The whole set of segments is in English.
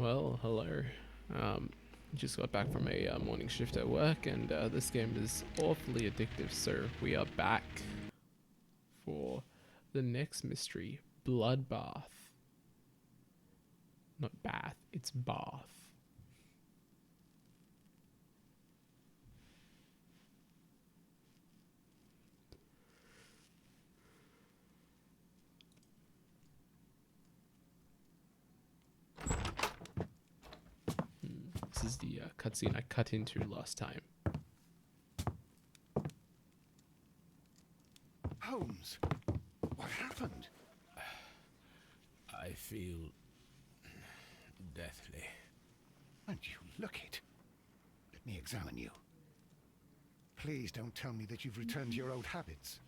Well, hello. Just got back from a morning shift at work, and this game is awfully addictive. So we are back for the next mystery, Bloodbath. Not bath, it's bath. This is the cutscene I cut into last time. Holmes, what happened? I feel deathly. And you look it. Let me examine you. Please don't tell me that you've returned to your old habits.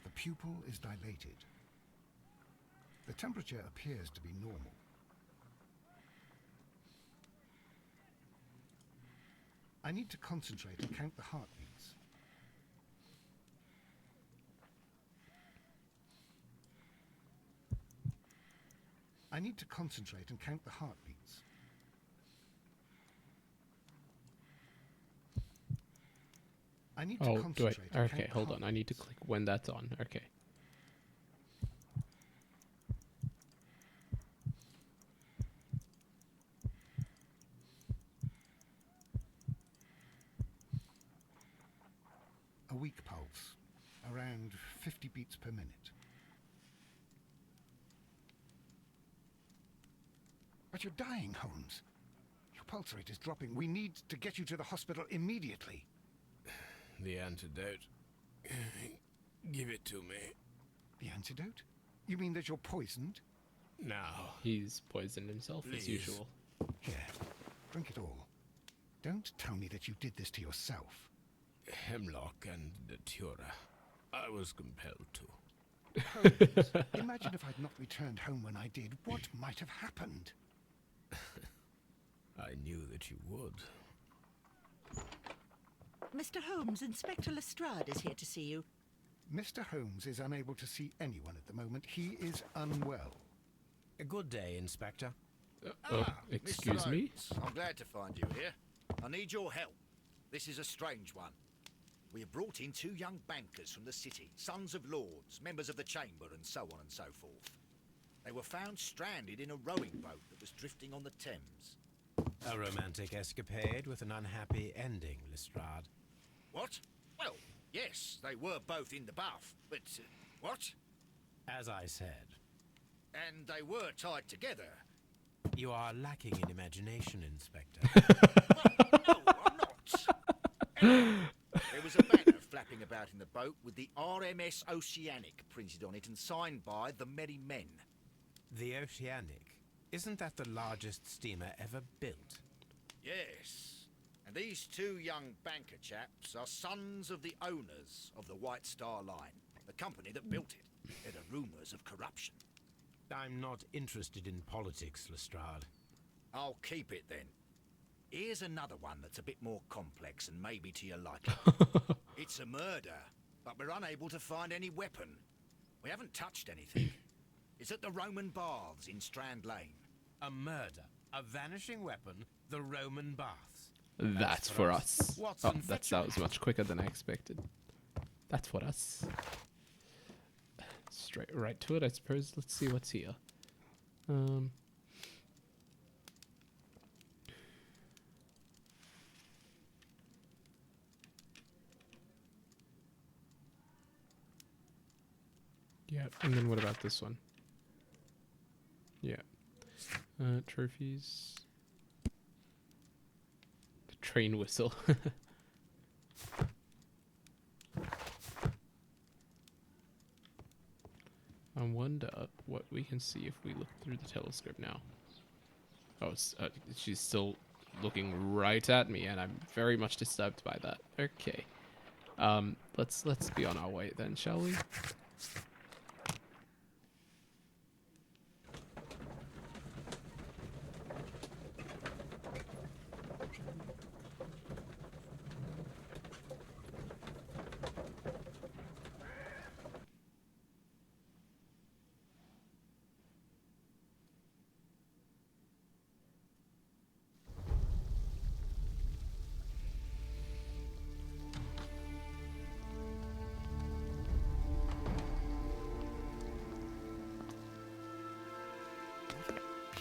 The pupil is dilated. The temperature appears to be normal. I need to concentrate and count the heartbeats. I need to concentrate and count the heartbeats. I need to Oh, do I? concentrate and Okay, count the hold on. I need to heartbeats. click when that's on. Okay. A weak pulse, around 50 beats per minute. But you're dying, Holmes. Your pulse rate is dropping. We need to get you to the hospital immediately. The antidote. Give it to me. The antidote? You mean that you're poisoned? Now. He's poisoned himself as Please. usual. Here, drink it all. Don't tell me that you did this to yourself. Hemlock and datura. I was compelled to. Holmes, imagine if I'd not returned home when I did. What might have happened? I knew that you would. Mr. Holmes, Inspector Lestrade is here to see you. Mr. Holmes is unable to see anyone at the moment. He is unwell. A good day, Inspector. Excuse Mr. me? Holmes, I'm glad to find you here. I need your help. This is a strange one. We have brought in two young bankers from the city, sons of lords, members of the chamber, and so on and so forth. They were found stranded in a rowing boat that was drifting on the Thames. A romantic escapade with an unhappy ending, Lestrade. What? Well, yes, they were both in the bath, but what? As I said, And they were tied together. you are lacking in imagination, Inspector. No, I'm not. There was a banner flapping about in the boat with the RMS Oceanic printed on it and signed by the Merry Men. The Oceanic. Isn't that the largest steamer ever built? Yes. And these two young banker chaps are sons of the owners of the White Star Line, the company that built it. There are rumours of corruption. I'm not interested in politics, Lestrade. I'll keep it then. Here's another one that's a bit more complex and maybe to your liking. It's a murder, but we're unable to find any weapon. We haven't touched anything. It's at the Roman Baths in Strand Lane. A murder, a vanishing weapon, the Roman baths. That's for us. Oh, Watson, that was much quicker than I expected. That's for us. Straight right to it, I suppose. Let's see what's here. Yeah, and then what about this one? Yeah. Trophies. The train whistle. I wonder what we can see if we look through the telescope now. Oh, she's still looking right at me, and I'm very much disturbed by that. Okay. Let's be on our way then, shall we?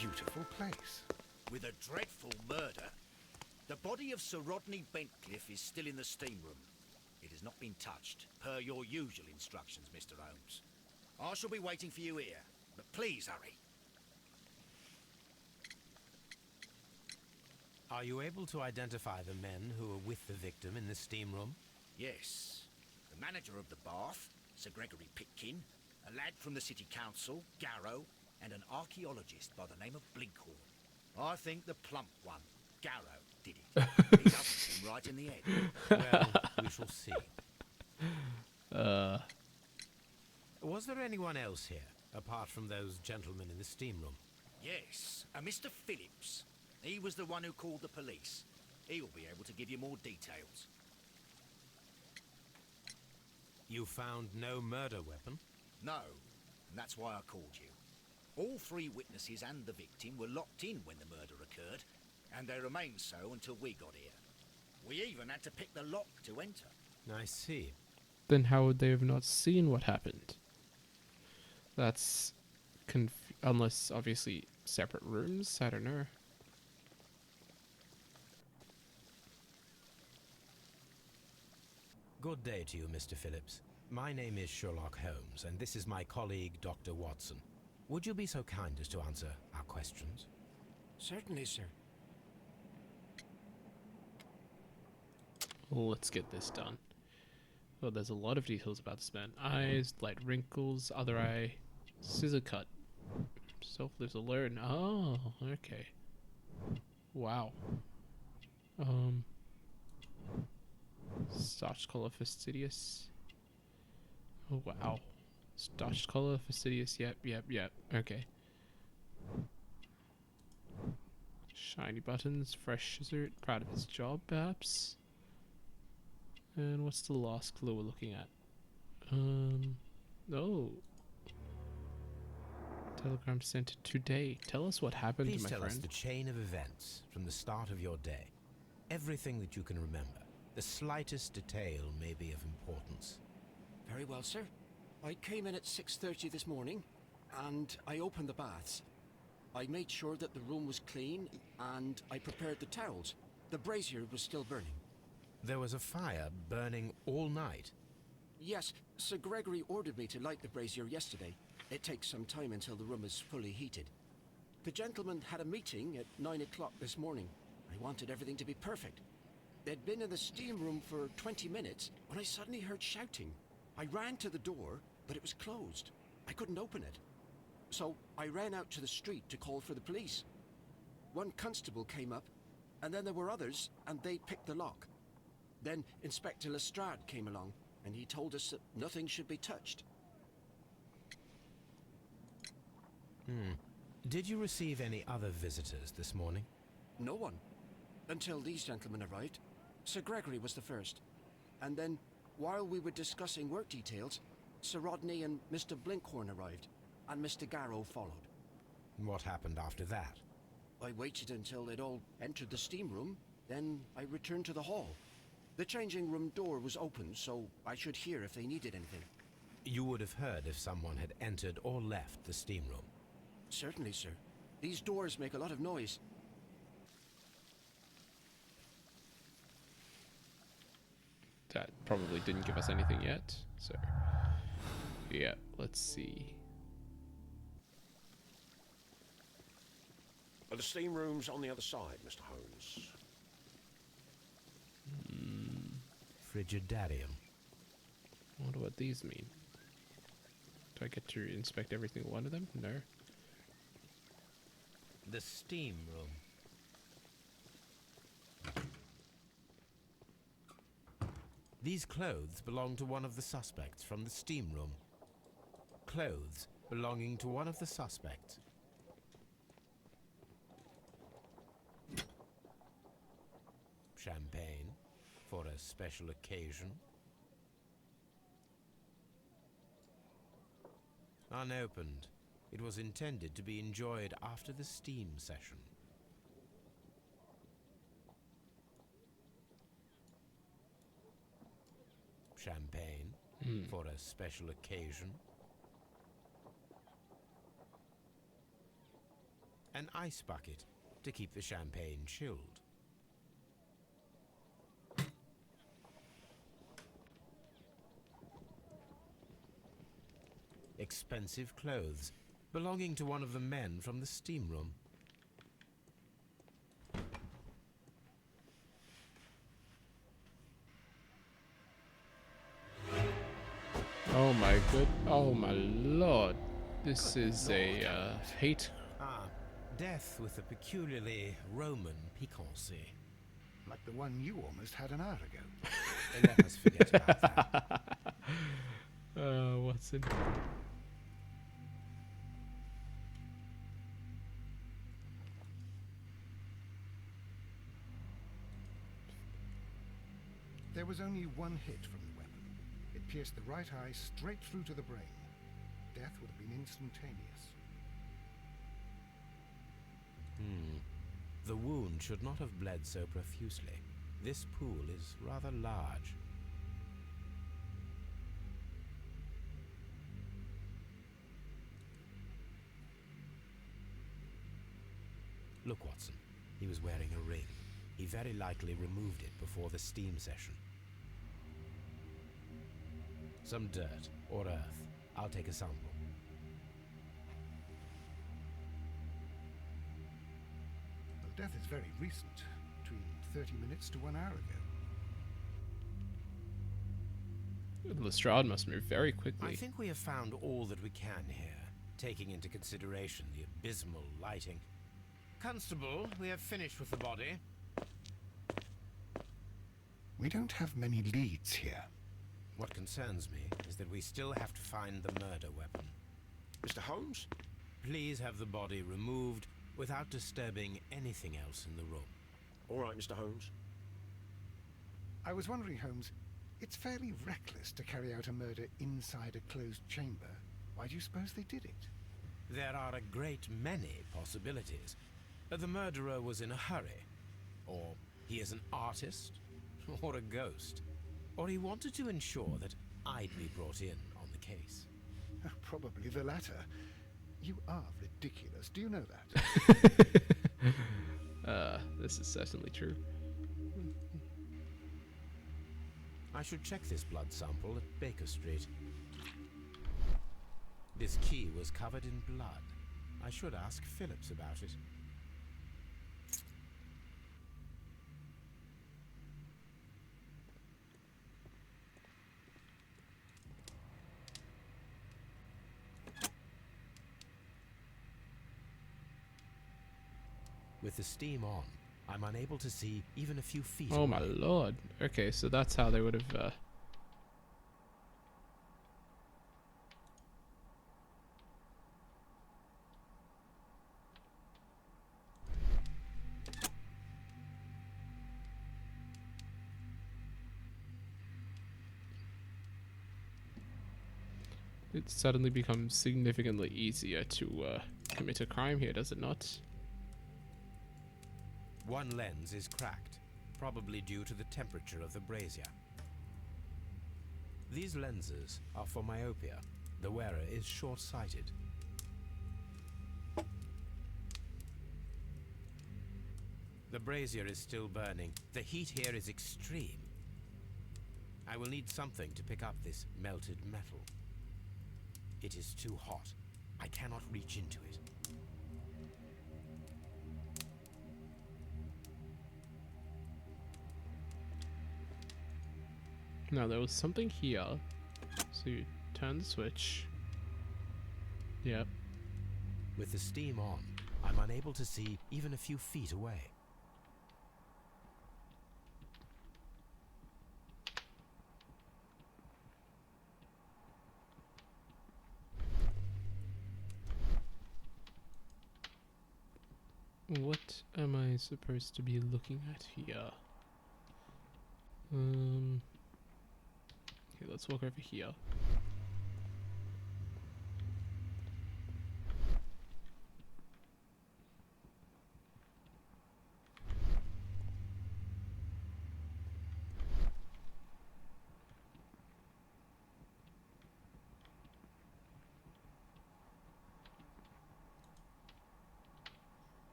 beautiful place. With a dreadful murder. The body of Sir Rodney Bentcliffe is still in the steam room. It has not been touched, per your usual instructions, Mr. Holmes. I shall be waiting for you here, but please hurry. Are you able to identify the men who were with the victim in the steam room? Yes. The manager of the bath, Sir Gregory Pitkin, a lad from the city council, Garrow, and an archaeologist by the name of Blinkhorn. I think the plump one, Garrow, did it. He doesn't him right in the head. Well, we shall see. Was there anyone else here, apart from those gentlemen in the steam room? Yes, a Mr. Phillips. He was the one who called the police. He'll be able to give you more details. You found no murder weapon? No, and that's why I called you. All three witnesses and the victim were locked in when the murder occurred, and they remained so until we got here. We even had to pick the lock to enter. I see. Then how would they have not seen what happened? That's unless obviously separate rooms. I don't know. Good day to you, Mr. Phillips. My name is Sherlock Holmes, and this is my colleague, Dr. Watson. Would you be so kind as to answer our questions? Certainly, sir. Let's get this done. Oh, there's a lot of details about this man. Eyes, light wrinkles, other eye, scissor cut. Self lives alone. Oh, okay. Wow. Starched collar, fastidious. Oh, wow. Starched collar, fastidious. Yep. Okay. Shiny buttons, fresh shirt, proud of his job, perhaps. And what's the last clue we're looking at? Oh. Telegram sent today. Tell us what happened, Please my tell us friend. the chain of events from the start of your day. Everything that you can remember. The slightest detail may be of importance. Very well, sir. I came in at 6:30 this morning, and I opened the baths. I made sure that the room was clean, and I prepared the towels. The brazier was still burning. There was a fire burning all night. Yes, Sir Gregory ordered me to light the brazier yesterday. It takes some time until the room is fully heated. The gentlemen had a meeting at 9 o'clock this morning. I wanted everything to be perfect. They'd been in the steam room for 20 minutes when I suddenly heard shouting. I ran to the door, but it was closed. I couldn't open it. So I ran out to the street to call for the police. One constable came up, and then there were others, and they picked the lock. Then Inspector Lestrade came along, and he told us that nothing should be touched. Did you receive any other visitors this morning? No one. Until these gentlemen arrived. Sir Gregory was the first. And then, while we were discussing work details, Sir Rodney and Mr. Blinkhorn arrived, and Mr. Garrow followed. What happened after that? I waited until they'd all entered the steam room, then I returned to the hall. The changing room door was open, so I should hear if they needed anything. You would have heard if someone had entered or left the steam room. Certainly, sir. These doors make a lot of noise. That probably didn't give us anything yet. So, yeah, let's see. The steam room's on the other side, Mr. Holmes. Frigidarium. I wonder what these mean. Do I get to inspect every single one of them? No. The steam room. These clothes belong to one of the suspects from the steam room. Clothes belonging to one of the suspects. Champagne for a special occasion. Unopened. It was intended to be enjoyed after the steam session. Champagne for a special occasion. an ice bucket to keep the champagne chilled. Expensive clothes belonging to one of the men from the steam room. Oh my lord. This is a hate. Ah, death with a peculiarly Roman piquancy. Like the one you almost had an hour ago. Let us forget about that. What's in? There was only one hit from the weapon. It pierced the right eye straight through to the brain. Death would have been instantaneous. The wound should not have bled so profusely. This pool is rather large. Look, Watson. He was wearing a ring. He very likely removed it before the steam session. Some dirt or earth. I'll take a sample. Well, death is very recent. Between 30 minutes to 1 hour ago. Lestrade must move very quickly. I think we have found all that we can here, taking into consideration the abysmal lighting. Constable, we have finished with the body. We don't have many leads here. What concerns me is that we still have to find the murder weapon. Mr. Holmes? Please have the body removed without disturbing anything else in the room. All right, Mr. Holmes. I was wondering, Holmes, it's fairly reckless to carry out a murder inside a closed chamber. Why do you suppose they did it? There are a great many possibilities. The murderer was in a hurry. Or he is an artist. Or a ghost. Or he wanted to ensure that I'd be brought in on the case. Probably the latter. You are ridiculous. Do you know that? This is certainly true. I should check this blood sample at Baker Street. This key was covered in blood. I should ask Phillips about it. With the steam on, I'm unable to see even a few feet Oh away. my lord. Okay, so that's how they would have. It suddenly becomes significantly easier to commit a crime here, does it not? One lens is cracked, probably due to the temperature of the brazier. These lenses are for myopia. The wearer is short-sighted. The brazier is still burning. The heat here is extreme. I will need something to pick up this melted metal. It is too hot. I cannot reach into it. Now there was something here. So you turn the switch. Yep. With the steam on, I'm unable to see even a few feet away. What am I supposed to be looking at here? Okay, let's walk over here.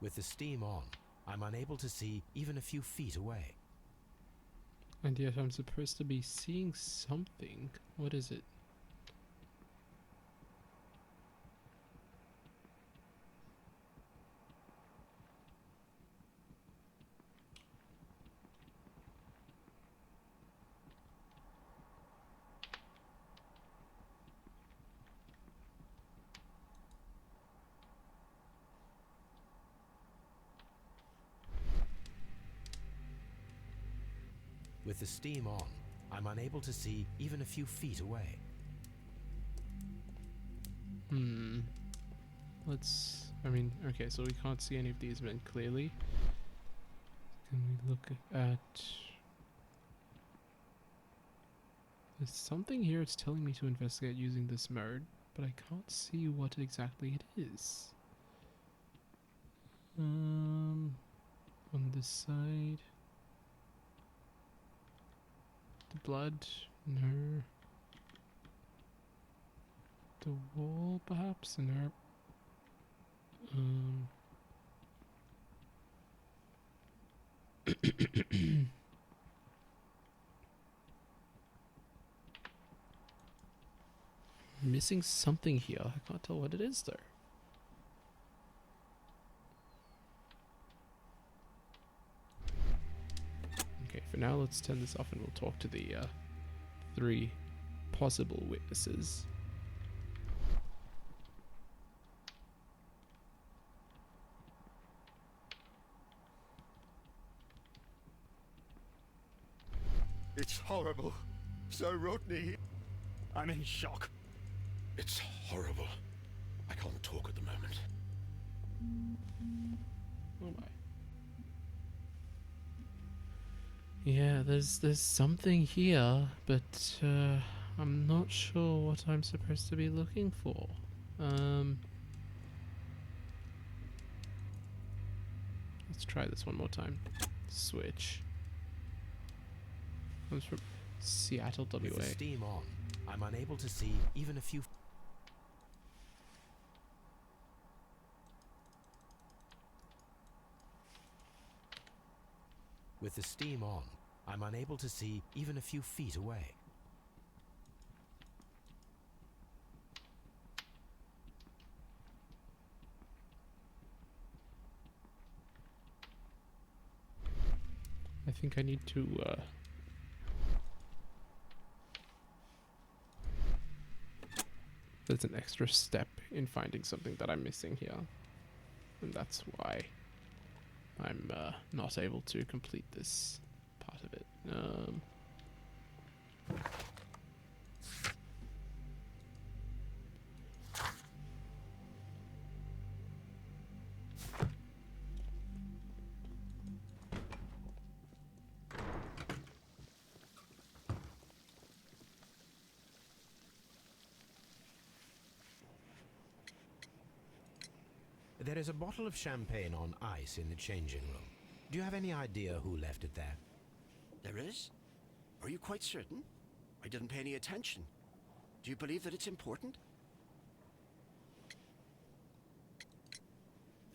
With the steam on, I'm unable to see even a few feet away. And yet I'm supposed to be seeing something. What is it? With the steam on, I'm unable to see even a few feet away. Okay, so we can't see any of these men clearly. Can we look at... There's something here it's telling me to investigate using this mode, but I can't see what exactly it is. On this side... The blood? No. The wall, perhaps? No. Missing something here. I can't tell what it is, though. Okay, for now, let's turn this off and we'll talk to the 3 possible witnesses. It's horrible. So Rodney... I'm in shock. It's horrible. I can't talk at the moment. Oh my. Yeah, there's something here, but I'm not sure what I'm supposed to be looking for. Let's try this one more time. Switch. Comes from Seattle, WA. With the steam on, I'm unable to see even a few... With the steam on, I'm unable to see even a few feet away. I think I need to there's an extra step in finding something that I'm missing here, and that's why I'm not able to complete this part of it. There is a bottle of champagne on ice in the changing room. Do you have any idea who left it there? There is? Are you quite certain? I didn't pay any attention. Do you believe that it's important?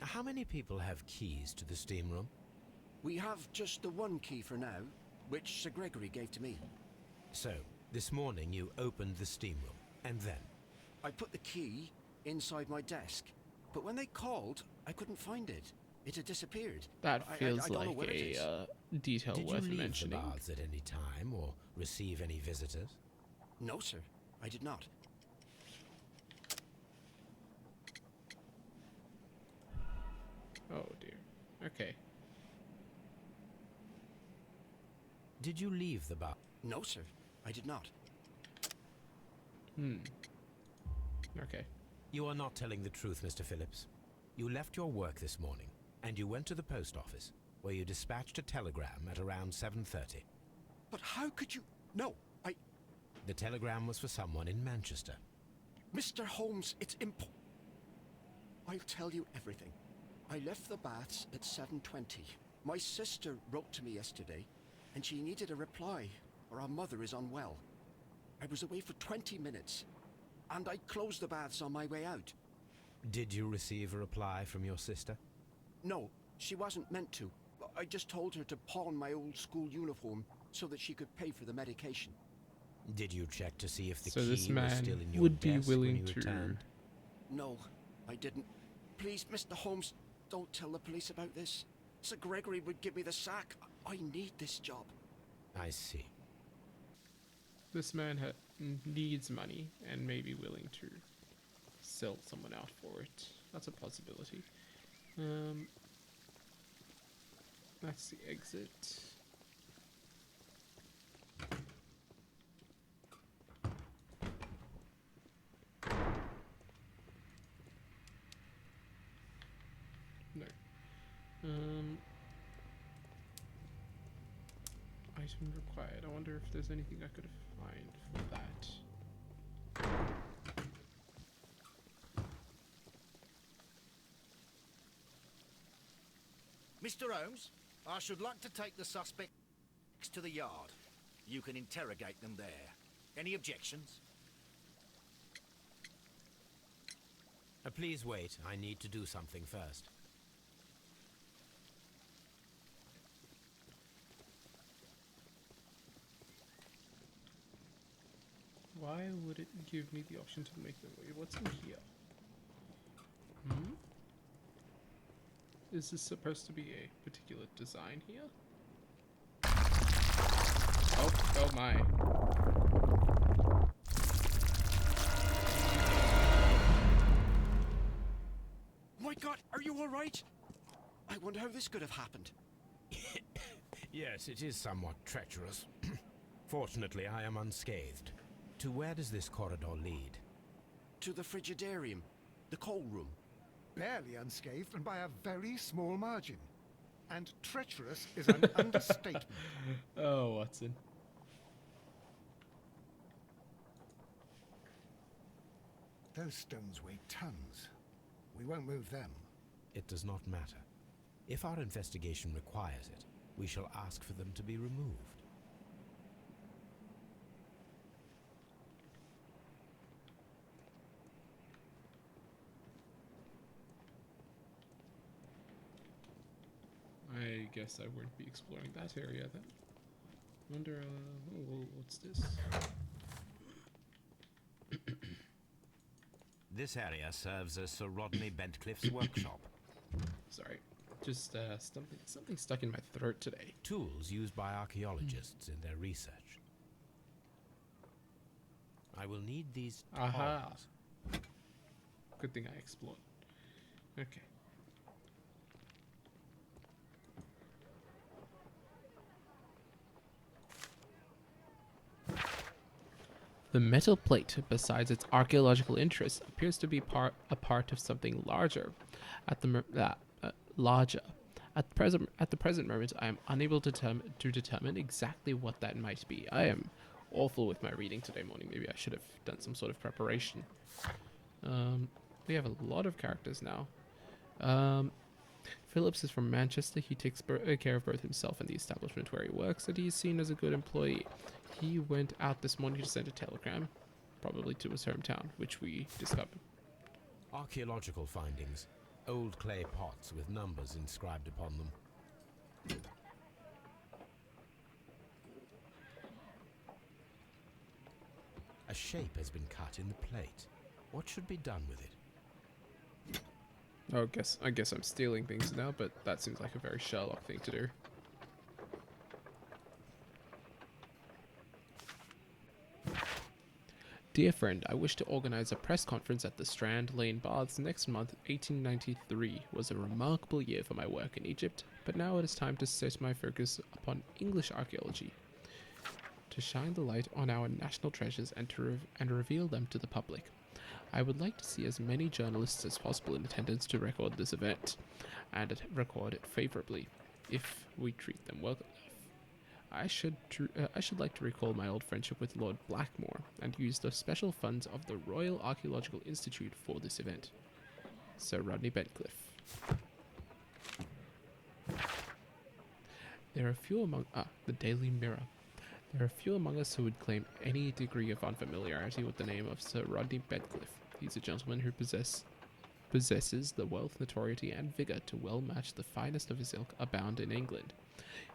How many people have keys to the steam room? We have just the one key for now, which Sir Gregory gave to me. So, this morning you opened the steam room, and then? I put the key inside my desk, but when they called, I couldn't find it. It had disappeared. That feels I don't know like where it is. a detail Did you worth leave mentioning. the baths at any time, or receive any visitors? No, sir. I did not. Oh dear. Okay. Did you leave the bath? No, sir. I did not. Okay. You are not telling the truth, Mr. Phillips. You left your work this morning, and you went to the post office, where you dispatched a telegram at around 7:30. But how could you... No, The telegram was for someone in Manchester. Mr. Holmes, it's I'll tell you everything. I left the baths at 7:20. My sister wrote to me yesterday, and she needed a reply, or our mother is unwell. I was away for 20 minutes, and I closed the baths on my way out. Did you receive a reply from your sister? No, she wasn't meant to. I just told her to pawn my old school uniform so that she could pay for the medication. Did you check to see if the So key this was still man in your would be desk when willing you to. returned? No, I didn't. Please, Mr. Holmes, don't tell the police about this. Sir Gregory would give me the sack. I need this job. I see. This man needs money and may be willing to sell someone out for it. That's a possibility. That's the exit. No. Item required. I wonder if there's anything I could find for that. Mr. Holmes, I should like to take the suspects to the yard. You can interrogate them there. Any objections? Please wait. I need to do something first. Why would it give me the option to make them wait? What's in here? Hmm? Is this supposed to be a particular design here? Oh my. My God, are you all right? I wonder how this could have happened. Yes, it is somewhat treacherous. Fortunately, I am unscathed. To where does this corridor lead? To the frigidarium, the coal room. Barely unscathed and by a very small margin. And treacherous is an understatement. Oh, Watson. Those stones weigh tons. We won't move them. It does not matter. If our investigation requires it, we shall ask for them to be removed. I guess I won't be exploring that area then. Wonder, what's this? This area serves as Sir Rodney Bentcliffe's workshop. Sorry, just something stuck in my throat today. Tools used by archaeologists in their research. I will need these Aha. tongs. Good thing I explored. Okay. The metal plate, besides its archaeological interest, appears to be a part of something larger. Larger. At the present moment, I am unable to determine exactly what that might be. I am awful with my reading today morning. Maybe I should have done some sort of preparation. We have a lot of characters now. Phillips is from Manchester. He takes care of both himself and the establishment where he works, and he is seen as a good employee. He went out this morning to send a telegram, probably to his hometown, which we discovered. Archaeological findings. Old clay pots with numbers inscribed upon them. A shape has been cut in the plate. What should be done with it? Oh, I guess I'm stealing things now, but that seems like a very Sherlock thing to do. Dear friend, I wish to organize a press conference at the Strand Lane Baths next month. 1893 was a remarkable year for my work in Egypt, but now it is time to set my focus upon English archaeology, to shine the light on our national treasures and reveal them to the public. I would like to see as many journalists as possible in attendance to record this event, and record it favorably, if we treat them well enough. I should like to recall my old friendship with Lord Blackmore, and use the special funds of the Royal Archaeological Institute for this event. Sir Rodney Bentcliffe. There are few among the Daily Mirror. There are few among us who would claim any degree of unfamiliarity with the name of Sir Rodney Bentcliffe. He's a gentleman who possesses the wealth, notoriety, and vigor to well match the finest of his ilk abound in England.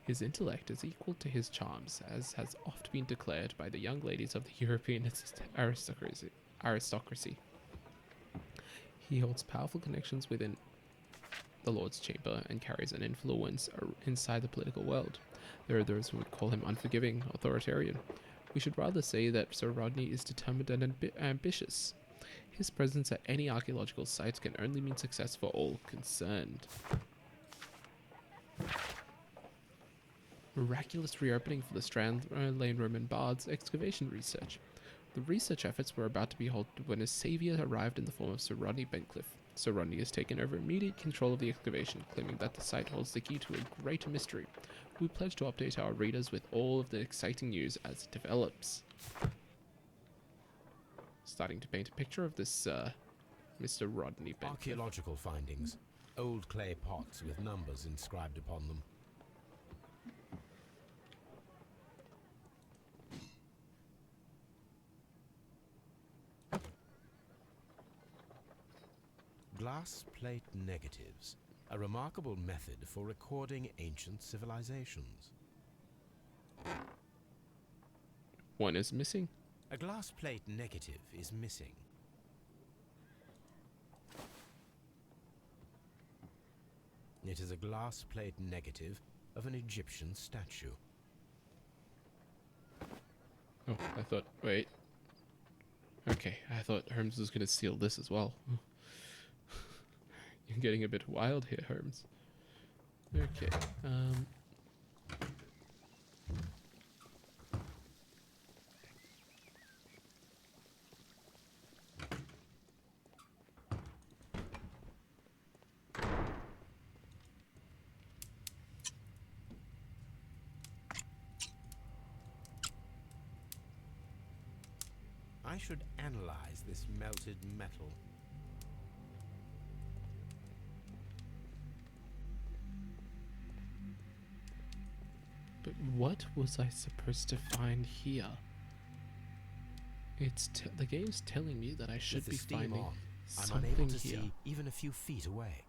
His intellect is equal to his charms, as has oft been declared by the young ladies of the European aristocracy. He holds powerful connections within the Lord's Chamber and carries an influence inside the political world. There are those who would call him unforgiving, authoritarian. We should rather say that Sir Rodney is determined and ambitious. His presence at any archaeological site can only mean success for all concerned. Miraculous reopening for the Strand Lane Roman Bard's excavation research. The research efforts were about to be halted when his saviour arrived in the form of Sir Rodney Bentcliffe. Sir Rodney has taken over immediate control of the excavation, claiming that the site holds the key to a greater mystery. We pledge to update our readers with all of the exciting news as it develops. Starting to paint a picture of this Mr. Rodney Bentcliffe. Archaeological findings. Old clay pots with numbers inscribed upon them. Glass plate negatives, a remarkable method for recording ancient civilizations. One is missing. A glass plate negative is missing. It is a glass plate negative of an Egyptian statue. Oh, I thought, wait. Okay, I thought Holmes was going to steal this as well. You're getting a bit wild here, Holmes. Okay, I should analyze this melted metal. but what was I supposed to find here? The game's telling me that I should With the be steam finding on, I'm something unable to here. see even a few feet away.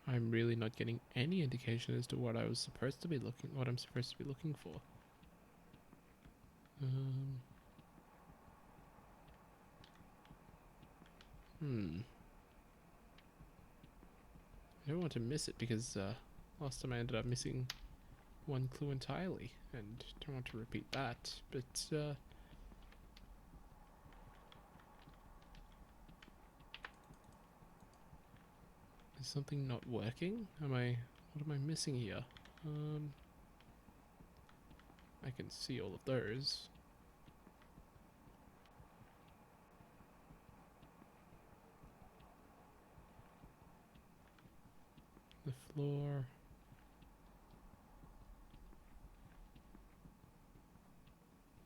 I'm really not getting any indication as to what I'm supposed to be looking for. I don't want to miss it because last time I ended up missing one clue entirely, and don't want to repeat that. But is something not working? What am I missing here? I can see all of those. The floor.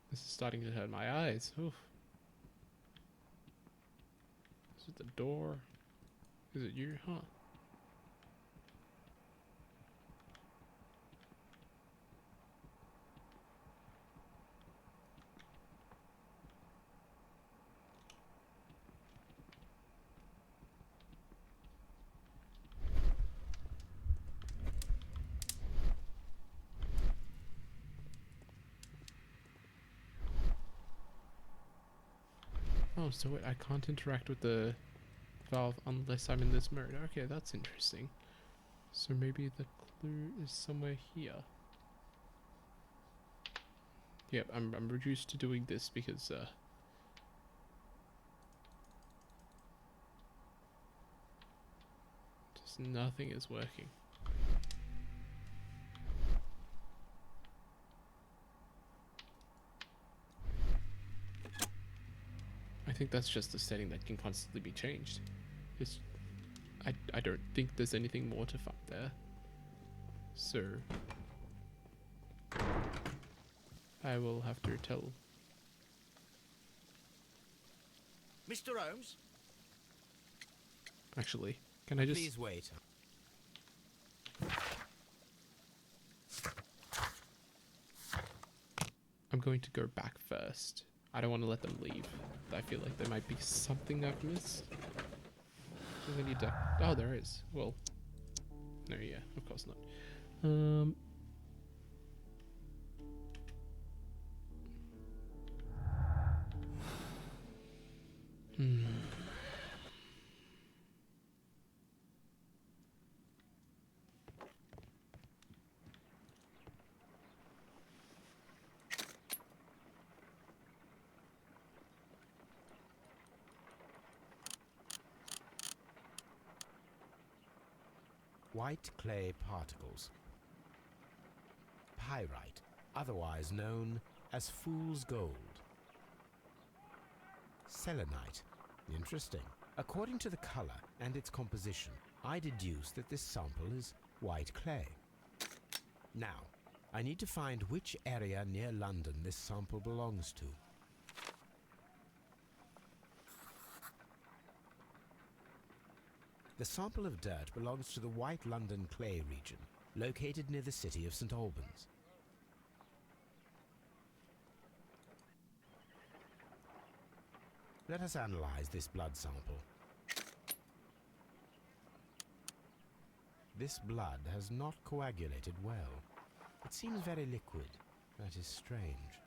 This is starting to hurt my eyes. Oof. Is it the door? Is it you? Huh. Oh, so wait, I can't interact with the valve unless I'm in this mode. Okay, that's interesting. So maybe the clue is somewhere here. Yep, I'm reduced to doing this because just nothing is working. think that's just a setting that can constantly be changed. It's, I don't think there's anything more to find there. So I will have to tell. Mr. Holmes? Actually, can I just? Please wait. I'm going to go back first. I don't want to let them leave. I feel like there might be something I've missed. There's any duck. Oh, there is. Well, no, yeah, of course not. White clay particles. Pyrite, otherwise known as fool's gold. Selenite. Interesting. According to the color and its composition, I deduce that this sample is white clay. Now, I need to find which area near London this sample belongs to. The sample of dirt belongs to the White London clay region, located near the city of St. Albans. Let us analyze this blood sample. This blood has not coagulated well. It seems very liquid. That is strange.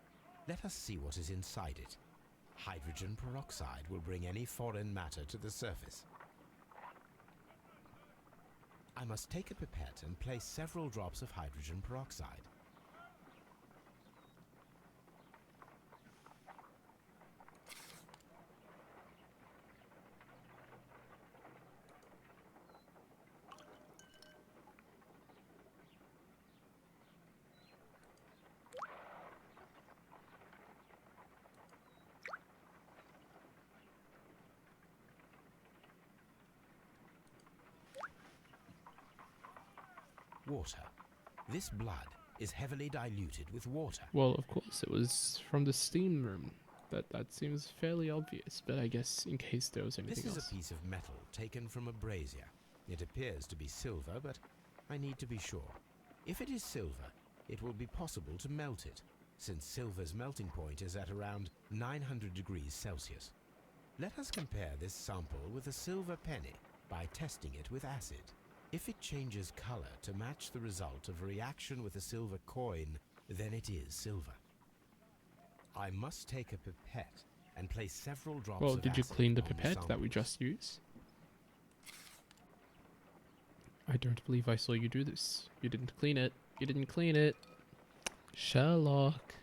Let us see what is inside it. Hydrogen peroxide will bring any foreign matter to the surface. I must take a pipette and place several drops of hydrogen peroxide. Water. This blood is heavily diluted with water. Well, of course, it was from the steam room. That seems fairly obvious, but I guess in case there was anything This is else. a piece of metal taken from a brazier. It appears to be silver, but I need to be sure. If it is silver, it will be possible to melt it, since silver's melting point is at around 900 degrees Celsius. Let us compare this sample with a silver penny by testing it with acid. If it changes color to match the result of a reaction with a silver coin, then it is silver. I must take a pipette and place several drops Well, of did you acid clean the on pipette that we samples. just used? I don't believe I saw you do this. You didn't clean it. You didn't clean it. Sherlock.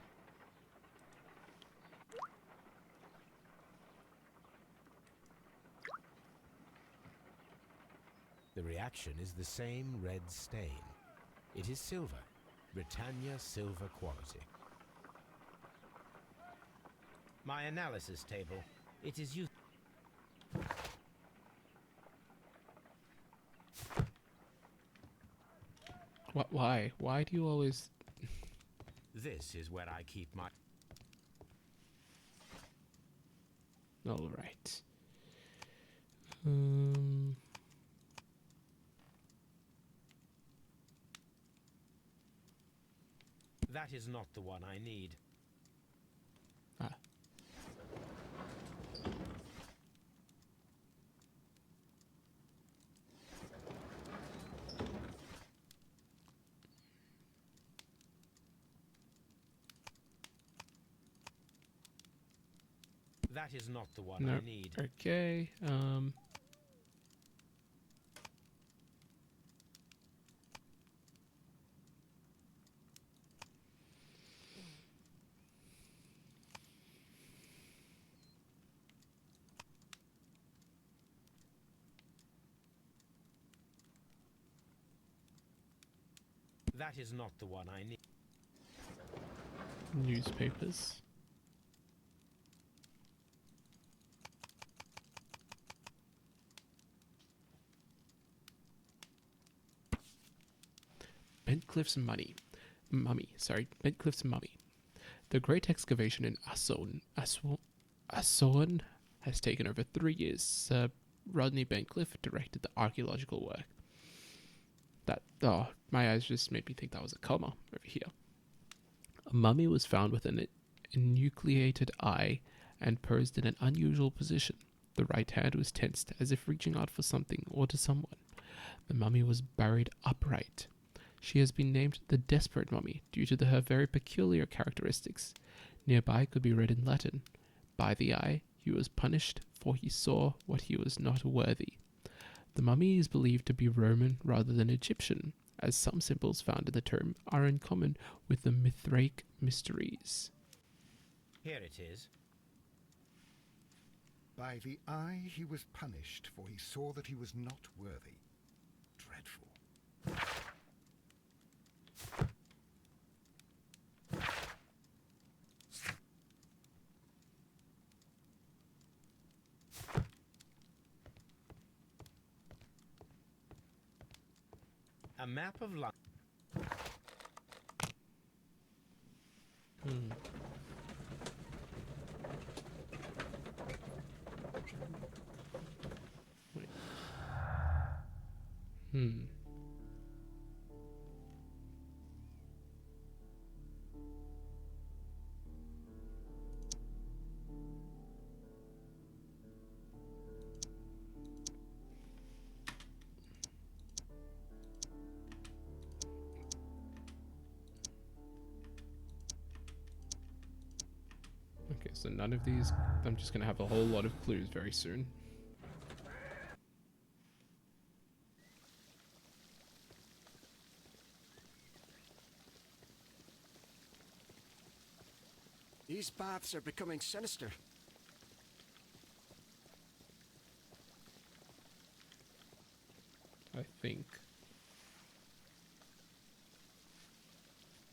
The reaction is the same red stain. It is silver, Britannia silver quality. My analysis table. It is used. Why? Why do you always... This is where I keep my... Alright. That is not the one I need. Ah. That is not the one No. I need. Okay. That is not the one I need. Newspapers. Bentcliffe's mummy. The great excavation in Aswan has taken over 3 years. Sir Rodney Bentcliffe directed the archaeological work. My eyes just made me think that was a comma over here. A mummy was found with an enucleated eye and posed in an unusual position. The right hand was tensed, as if reaching out for something or to someone. The mummy was buried upright. She has been named the Desperate Mummy due to her very peculiar characteristics. Nearby could be read in Latin, "By the eye he was punished, for he saw what he was not worthy." The mummy is believed to be Roman rather than Egyptian, as some symbols found in the tomb are in common with the Mithraic mysteries. Here it is. By the eye he was punished, for he saw that he was not worthy. Dreadful. A map of London. Wait. Okay, so none of these. I'm just gonna have a whole lot of clues very soon. These baths are becoming sinister. I think.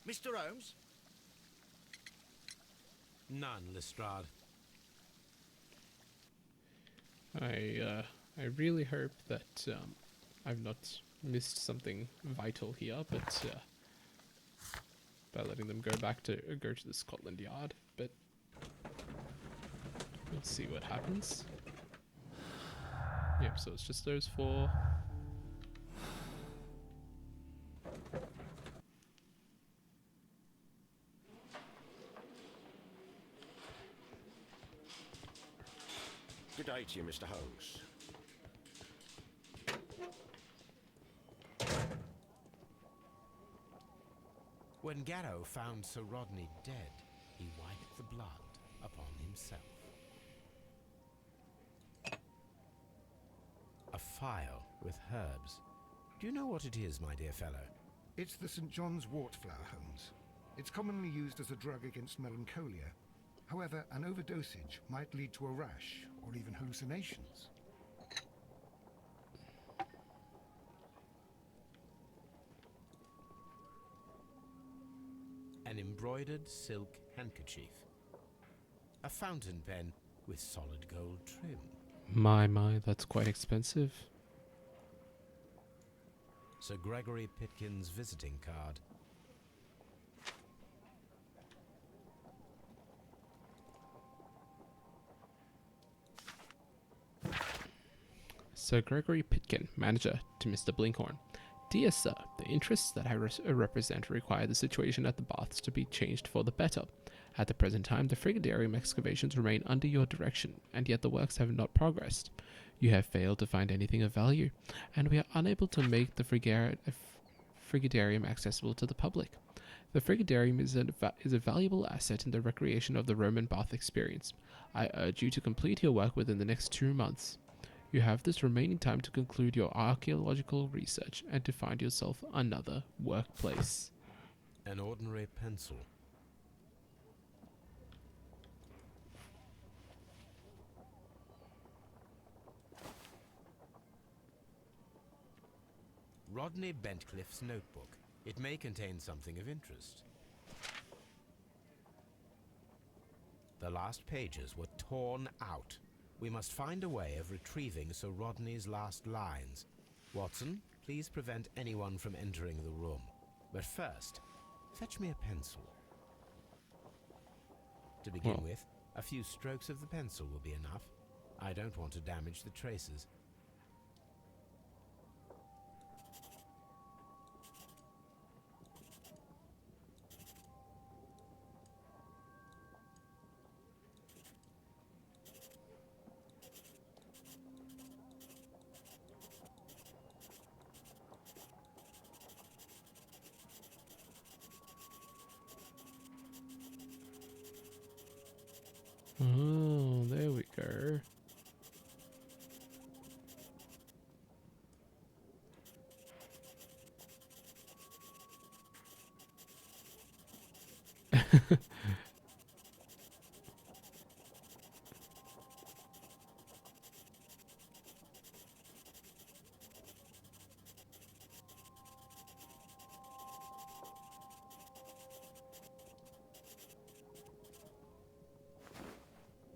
Mr. Holmes? None, Lestrade. I really hope that I've not missed something vital here, but by letting them go to the Scotland Yard. But we'll see what happens. Yep. So it's just those 4. Good day to you, Mr. Holmes. When Garrow found Sir Rodney dead, he wiped the blood upon himself. A phial with herbs. Do you know what it is, my dear fellow? It's the St. John's wort flower, Holmes. It's commonly used as a drug against melancholia. However, an overdosage might lead to a rash or even hallucinations. An embroidered silk handkerchief. A fountain pen with solid gold trim. My, that's quite expensive. Sir Gregory Pitkin's visiting card. Sir Gregory Pitkin, manager, to Mr. Blinkhorn. Dear Sir, the interests that I represent require the situation at the baths to be changed for the better. At the present time, the frigidarium excavations remain under your direction, and yet the works have not progressed. You have failed to find anything of value, and we are unable to make the frigidarium accessible to the public. The frigidarium is a valuable asset in the recreation of the Roman bath experience. I urge you to complete your work within the next 2 months. You have this remaining time to conclude your archaeological research and to find yourself another workplace. An ordinary pencil. Rodney Bentcliffe's notebook. It may contain something of interest. The last pages were torn out. We must find a way of retrieving Sir Rodney's last lines. Watson, please prevent anyone from entering the room. But first, fetch me a pencil. To begin Well. with, a few strokes of the pencil will be enough. I don't want to damage the traces. Oh, there we go.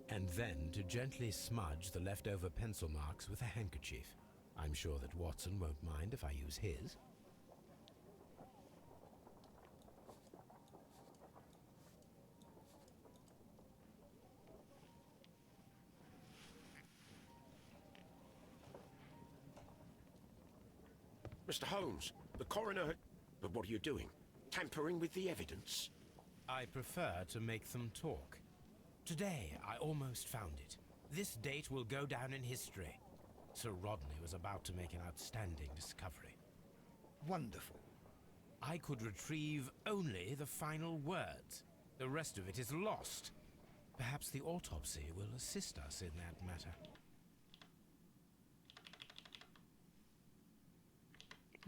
And then to gently smudge the leftover pencil marks with a handkerchief. I'm sure that Watson won't mind if I use his. Mr. Holmes, the coroner had... But what are you doing? Tampering with the evidence? I prefer to make them talk. Today, I almost found it. This date will go down in history. Sir Rodney was about to make an outstanding discovery. Wonderful. I could retrieve only the final words. The rest of it is lost. Perhaps the autopsy will assist us in that matter.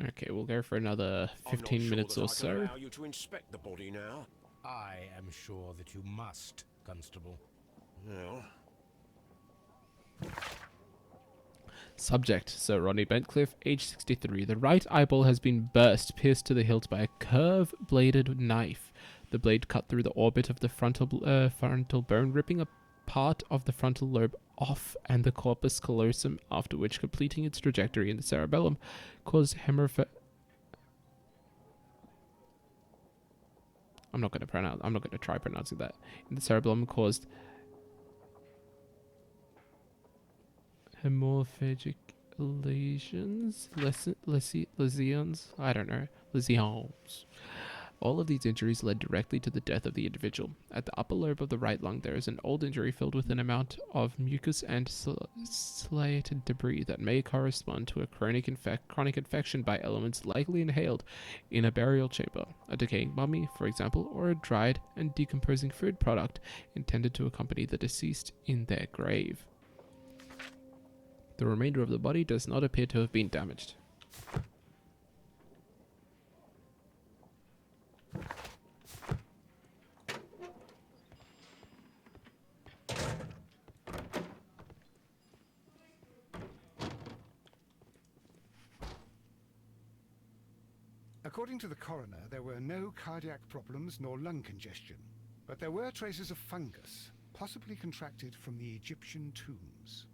Okay, we'll go for another I'm not 15 sure minutes that or I can so. allow you to inspect the body now. I am sure that you must, Constable. Well, Subject: Sir Rodney Bentcliffe, age 63. The right eyeball has been burst, pierced to the hilt by a curve-bladed knife. The blade cut through the orbit of the frontal bone, ripping a part of the frontal lobe off and the corpus callosum, after which, completing its trajectory in the cerebellum, caused I'm not going to try pronouncing that. In the cerebellum caused hemorrhagic lesions, lesions, I don't know, lesions. All of these injuries led directly to the death of the individual. At the upper lobe of the right lung, there is an old injury filled with an amount of mucus and ciliated debris that may correspond to a chronic infection by elements likely inhaled in a burial chamber, a decaying mummy, for example, or a dried and decomposing food product intended to accompany the deceased in their grave. The remainder of the body does not appear to have been damaged. According to the coroner, there were no cardiac problems nor lung congestion, but there were traces of fungus, possibly contracted from the Egyptian tombs.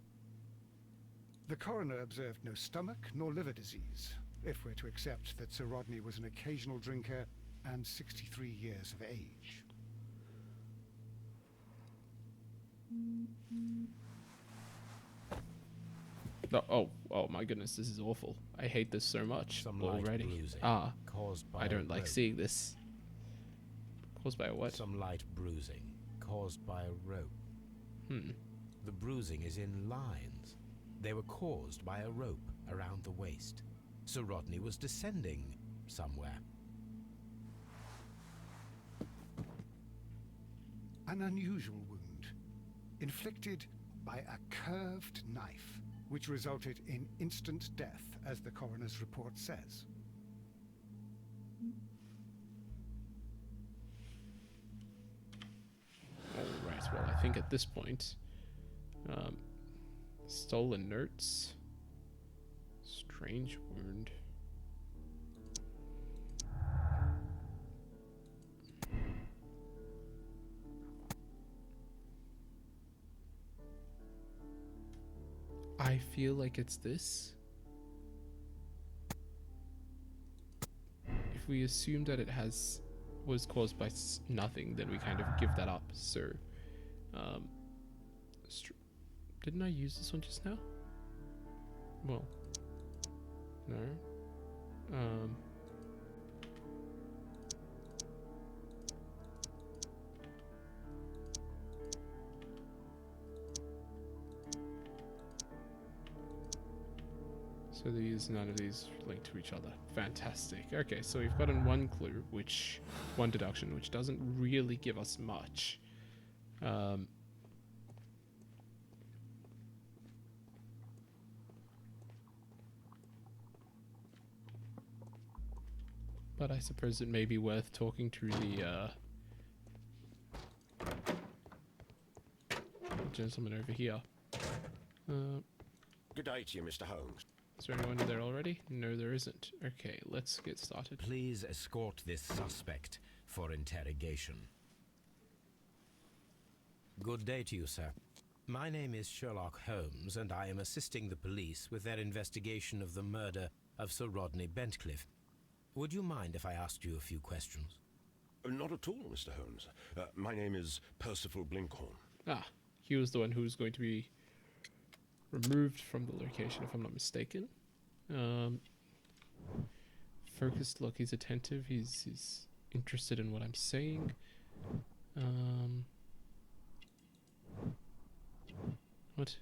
The coroner observed no stomach nor liver disease, if we're to accept that Sir Rodney was an occasional drinker and 63 years of age. Oh my goodness, this is awful. I hate this so much Some light already. bruising caused by I a don't like rope. seeing this. Caused by a what? Some light bruising caused by a rope. The bruising is in lines. They were caused by a rope around the waist. Sir Rodney was descending somewhere. An unusual wound, inflicted by a curved knife, which resulted in instant death, as the coroner's report says. Alright, well, I think at this point, stolen notes, strange wound. I feel like it's this. If we assume that it was caused by nothing, then we kind of give that up. So, um, didn't I use this one just now? Well, no. So none of these link to each other. Fantastic. Okay, so we've gotten one clue, one deduction, which doesn't really give us much. But I suppose it may be worth talking to the gentleman over here. Good day to you, Mr. Holmes. Is there anyone there already? No, there isn't. Okay, let's get started. Please escort this suspect for interrogation. Good day to you, sir. My name is Sherlock Holmes, and I am assisting the police with their investigation of the murder of Sir Rodney Bentcliffe. Would you mind if I asked you a few questions? Not at all, Mr. Holmes. My name is Percival Blinkhorn. Ah, he was the one who was going to be removed from the location, if I'm not mistaken. Focused look, he's attentive, he's interested in what I'm saying. What?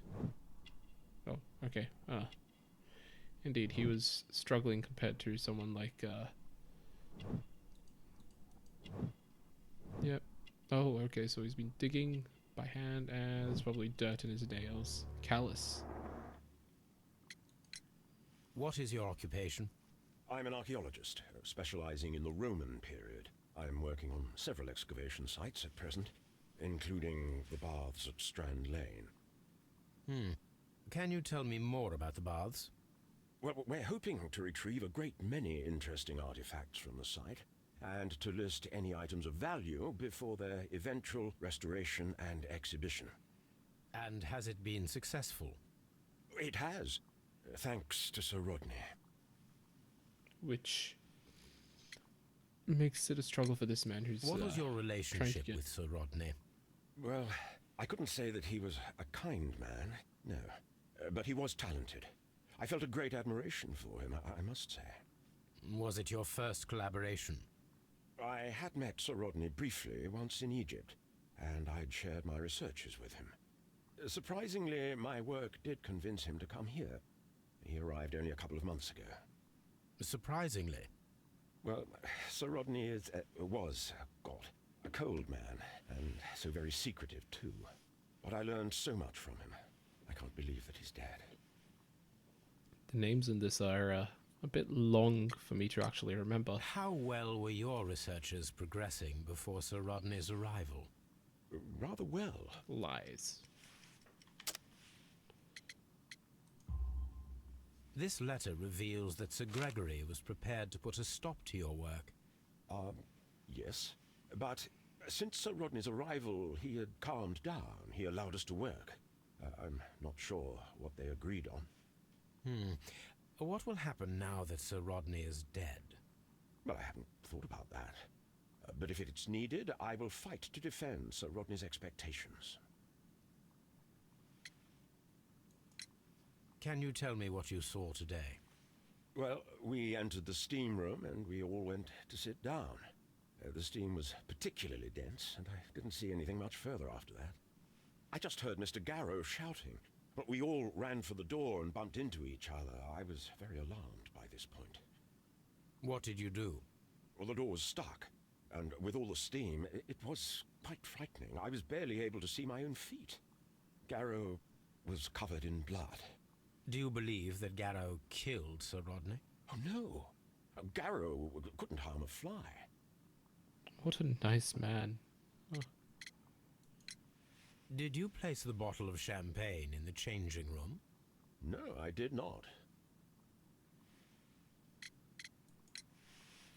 Oh, okay. Indeed, he was struggling compared to someone like, Yep. Oh, okay, so he's been digging by hand, and there's probably dirt in his nails. Callous. What is your occupation? I'm an archaeologist, specializing in the Roman period. I'm working on several excavation sites at present, including the baths at Strand Lane. Can you tell me more about the baths? Well, we're hoping to retrieve a great many interesting artifacts from the site, and to list any items of value before their eventual restoration and exhibition. And has it been successful? It has, thanks to Sir Rodney. Which makes it a struggle for this man who's What was your trying to relationship get... with Sir Rodney? Well, I couldn't say that he was a kind man, no. But he was talented. I felt a great admiration for him, I must say. Was it your first collaboration? I had met Sir Rodney briefly once in Egypt, and I'd shared my researches with him. Surprisingly, my work did convince him to come here. He arrived only a couple of months ago. Surprisingly? Well, Sir Rodney was a cold man, and so very secretive too. But I learned so much from him. I can't believe that he's dead. The names in this are a bit long for me to actually remember. How well were your researches progressing before Sir Rodney's arrival? Rather well. Lies. This letter reveals that Sir Gregory was prepared to put a stop to your work. Yes. But since Sir Rodney's arrival, he had calmed down. He allowed us to work. I'm not sure what they agreed on. What will happen now that Sir Rodney is dead? Well, I haven't thought about that. But if it's needed, I will fight to defend Sir Rodney's expectations. Can you tell me what you saw today? Well, we entered the steam room and we all went to sit down. The steam was particularly dense, and I didn't see anything much further after that. I just heard Mr. Garrow shouting, but we all ran for the door and bumped into each other. I was very alarmed by this point. What did you do? Well, the door was stuck, and with all the steam, it was quite frightening. I was barely able to see my own feet. Garrow was covered in blood. Do you believe that Garrow killed Sir Rodney? Oh, no. Garrow couldn't harm a fly. What a nice man. Oh. Did you place the bottle of champagne in the changing room? No, I did not.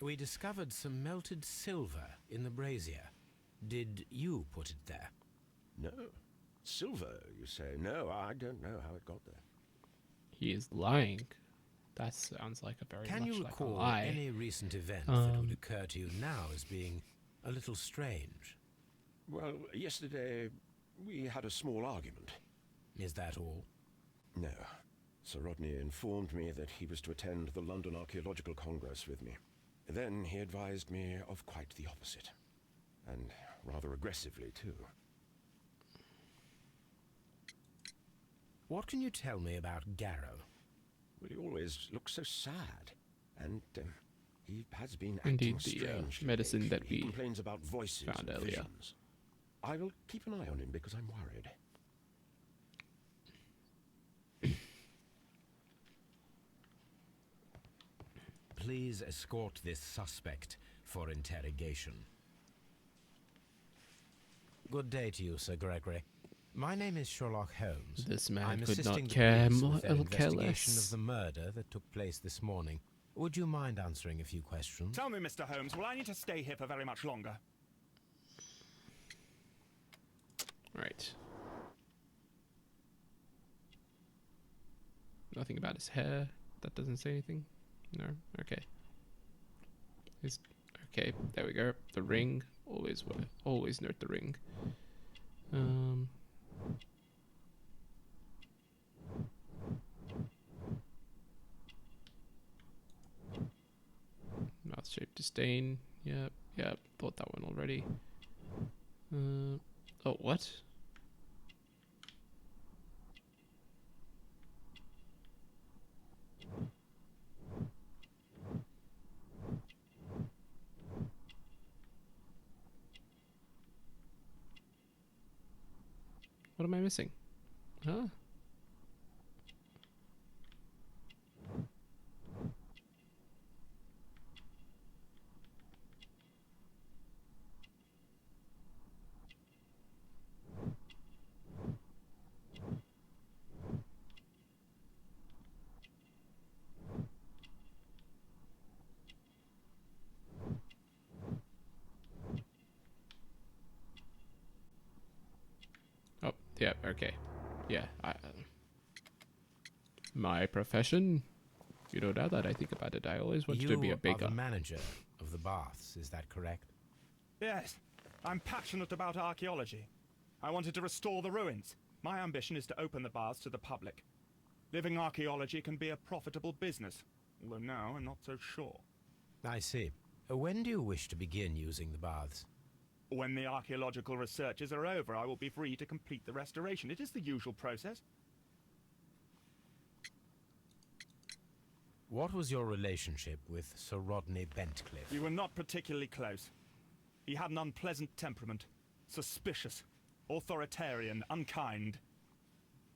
We discovered some melted silver in the brazier. Did you put it there? No. Silver, you say? No, I don't know how it got there. He is lying. That sounds like a very Can much you like a recall lie. any recent event that would occur to you now as being a little strange? Well, yesterday we had a small argument. Is that all? No. Sir Rodney informed me that he was to attend the London Archaeological Congress with me. Then he advised me of quite the opposite. And rather aggressively, too. What can you tell me about Garrow? Well, he always looks so sad. And he has been Indeed, acting the strangely medicine lately. that He we complains about voices found and earlier. visions. I will keep an eye on him because I'm worried. Please escort this suspect for interrogation. Good day to you, Sir Gregory. My name is Sherlock Holmes. This man I'm could assisting not the care police more, with their care investigation less. of the murder that took place this morning. Would you mind answering a few questions? Tell me, Mr. Holmes, will I need to stay here for very much longer? Right. Nothing about his hair. That doesn't say anything. No. Okay. Okay. There we go. The ring. Always note the ring. Mouth shaped disdain. Yep. Thought that one already. Oh, what? What am I missing? Huh? Oh, yeah, okay. Yeah, my profession. You know, now that I think about it, I always wanted to be a You are baker. the manager of the baths, is that correct? Yes. I'm passionate about archaeology. I wanted to restore the ruins. My ambition is to open the baths to the public. Living archaeology can be a profitable business, although now I'm not so sure. I see. When do you wish to begin using the baths? When the archaeological researches are over, I will be free to complete the restoration. It is the usual process. What was your relationship with Sir Rodney Bentcliffe? We were not particularly close. He had an unpleasant temperament. Suspicious, authoritarian, unkind.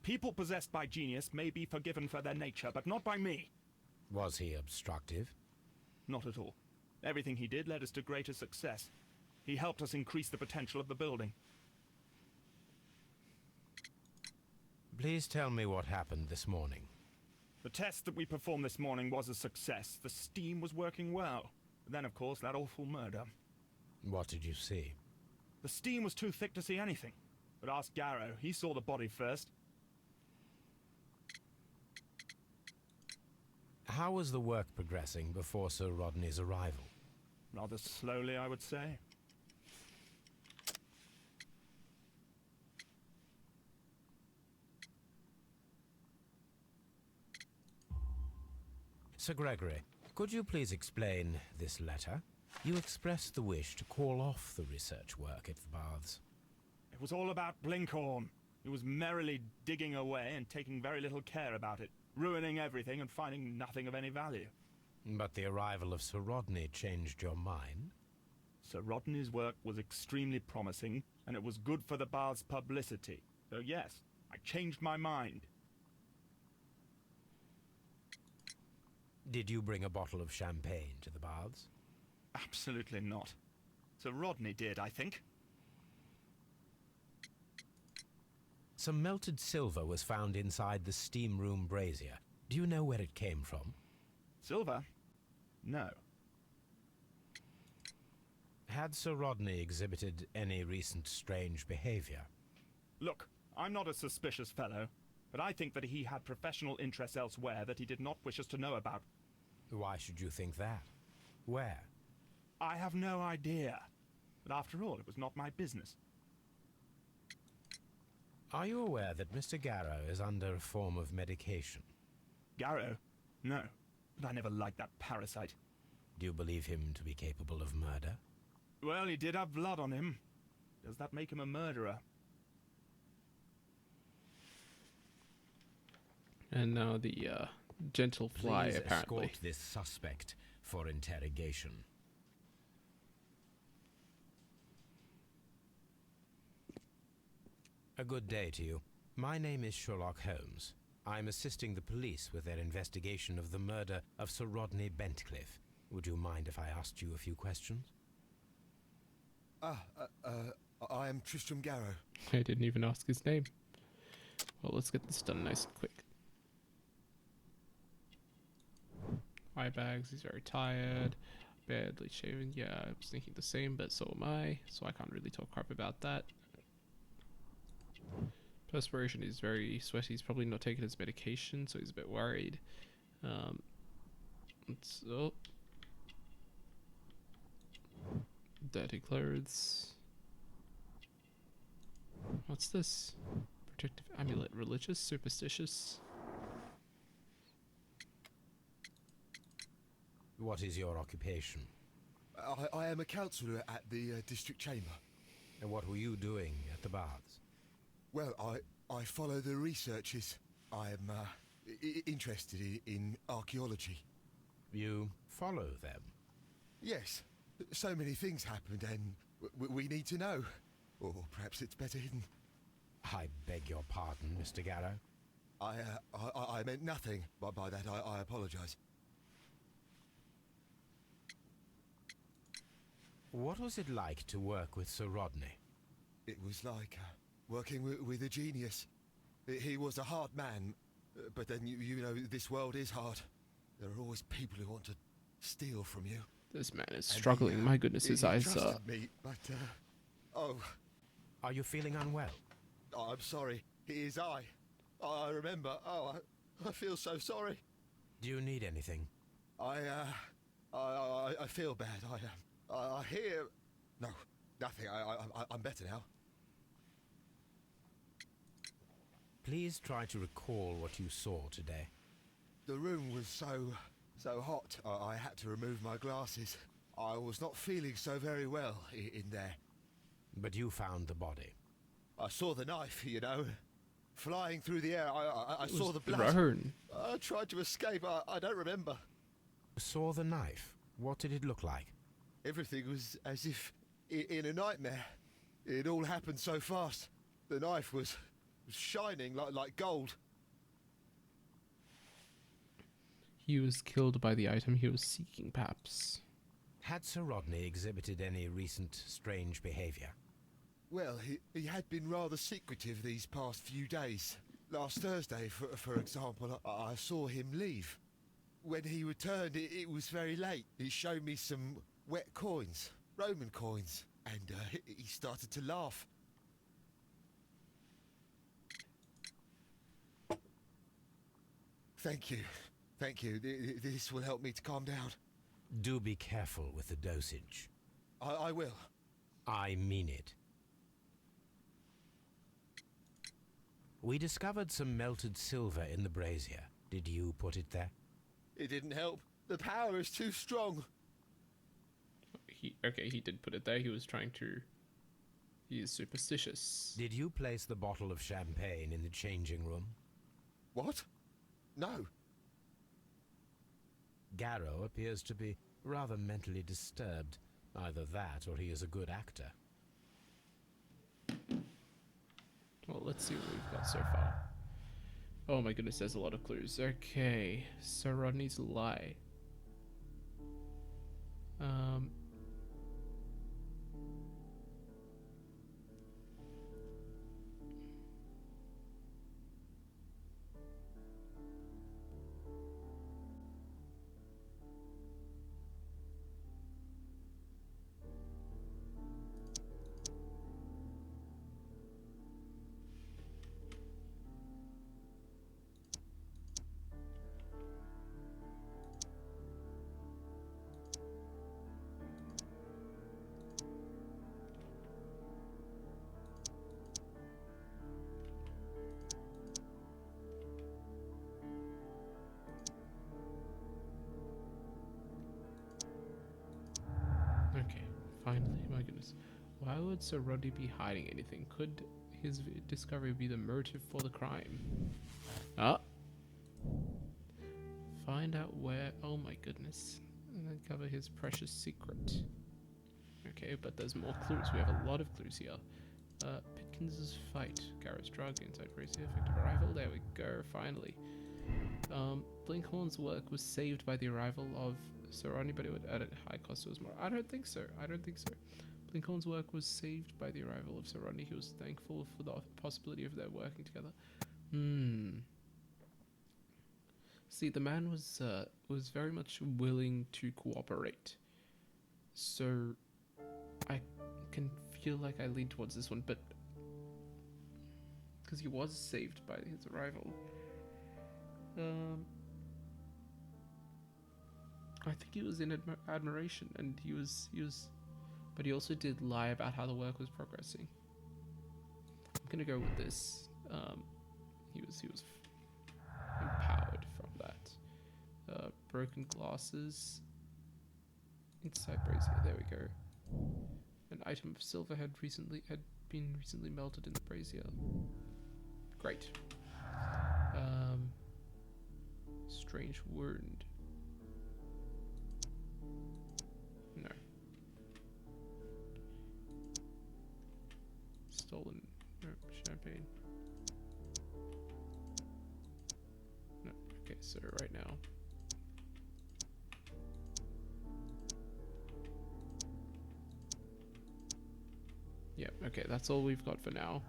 People possessed by genius may be forgiven for their nature, but not by me. Was he obstructive? Not at all. Everything he did led us to greater success. He helped us increase the potential of the building. Please tell me what happened this morning. The test that we performed this morning was a success. The steam was working well. But then, of course, that awful murder. What did you see? The steam was too thick to see anything. But ask Garrow. He saw the body first. How was the work progressing before Sir Rodney's arrival? Rather slowly, I would say. Sir Gregory, could you please explain this letter? You expressed the wish to call off the research work at the baths. It was all about Blinkhorn. He was merrily digging away and taking very little care about it, ruining everything and finding nothing of any value. But the arrival of Sir Rodney changed your mind? Sir Rodney's work was extremely promising, and it was good for the bath's publicity. So yes, I changed my mind. Did you bring a bottle of champagne to the baths? Absolutely not. Sir Rodney did, I think. Some melted silver was found inside the steam room brazier. Do you know where it came from? Silver? No. Had Sir Rodney exhibited any recent strange behavior? Look, I'm not a suspicious fellow. but I think that he had professional interests elsewhere that he did not wish us to know about. Why should you think that? Where? I have no idea. But after all, it was not my business. Are you aware that Mr. Garrow is under a form of medication? Garrow? No. But I never liked that parasite. Do you believe him to be capable of murder? Well, he did have blood on him. Does that make him a murderer? And now the gentle fly, Please apparently. escort this suspect for interrogation. A good day to you. My name is Sherlock Holmes. I'm assisting the police with their investigation of the murder of Sir Rodney Bentcliffe. Would you mind if I asked you a few questions? I am Tristram Garrow. I didn't even ask his name. Well, let's get this done nice and quick. Eye bags, he's very tired. Badly shaven. Yeah, I was thinking the same, but so am I. So I can't really talk crap about that. Perspiration is very sweaty. He's probably not taking his medication, so he's a bit worried. So dirty clothes. What's this? Protective amulet. Religious? Superstitious? What is your occupation? I am a counsellor at the district chamber. And what were you doing at the baths? Well, I follow the researches. I am interested in archaeology. You follow them? Yes. So many things happened and we need to know. Or perhaps it's better hidden. I beg your pardon, Mr. Garrow. I meant nothing by that. I apologise. What was it like to work with Sir Rodney? It was like working with a genius. He was a hard man, but then you know this world is hard. There are always people who want to steal from you. This man is struggling. My goodness, his eyes are... trusted me, but oh, Are you feeling unwell? I'm sorry. It is I I remember. Oh, I feel so sorry. Do you need anything? I feel bad. I hear... No, nothing. I'm better now. Please try to recall what you saw today. The room was so hot, I had to remove my glasses. I was not feeling so very well in there. But you found the body. I saw the knife, you know, flying through the air. I saw the blood. Thrown. I tried to escape. I don't remember. You saw the knife. What did it look like? Everything was as if in a nightmare. It all happened so fast. The knife was shining like gold. He was killed by the item he was seeking, perhaps. Had Sir Rodney exhibited any recent strange behavior? Well, he had been rather secretive these past few days. Last Thursday, for example, I saw him leave. When he returned, it was very late. He showed me some wet coins, Roman coins, and he started to laugh. Thank you. Thank you. This will help me to calm down. Do be careful with the dosage. I will. I mean it. We discovered some melted silver in the brazier. Did you put it there? It didn't help. The power is too strong. He did put it there. He was trying to... He is superstitious. Did you place the bottle of champagne in the changing room? What? No. Garrow appears to be rather mentally disturbed. Either that or he is a good actor. Well, let's see what we've got so far. Oh my goodness, there's a lot of clues. Okay, Sir Rodney's lie. finally, my goodness. Why would Sir Rodney be hiding anything? Could his discovery be the motive for the crime? Ah! Find out where... Oh my goodness. And then cover his precious secret. Okay, but there's more clues. We have a lot of clues here. Pitkins's fight. Garrett's drug inside brazier. Effective arrival. There we go, finally. Blinkhorn's work was saved by the arrival of Sir Rodney, but it would add a high cost to his more. I don't think so. I don't think so. Blinkhorn's work was saved by the arrival of Sir Rodney. He was thankful for the possibility of their working together. See, the man was very much willing to cooperate. So I can feel like I lean towards this one, but because he was saved by his arrival. I think he was in admiration, and he was, but he also did lie about how the work was progressing. I'm gonna go with this. He was empowered from that. Broken glasses. Inside brazier. There we go. An item of silver had been recently melted in the brazier. Great. Strange wound. No. Stolen. No. Champagne. No. Okay, so right now. Yep, okay, that's all we've got for now.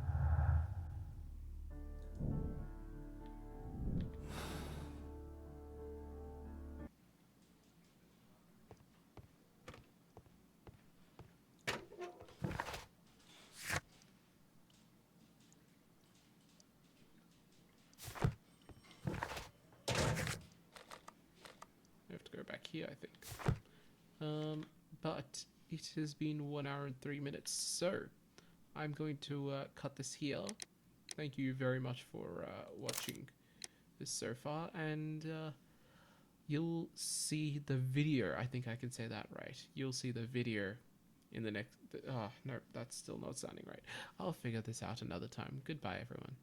We have to go back here, I think. But it has been 1 hour and 3 minutes, so I'm going to cut this here. Thank you very much for watching this so far, and you'll see the video. I think I can say that right. You'll see the video in the next... Oh, no, that's still not sounding right. I'll figure this out another time. Goodbye, everyone.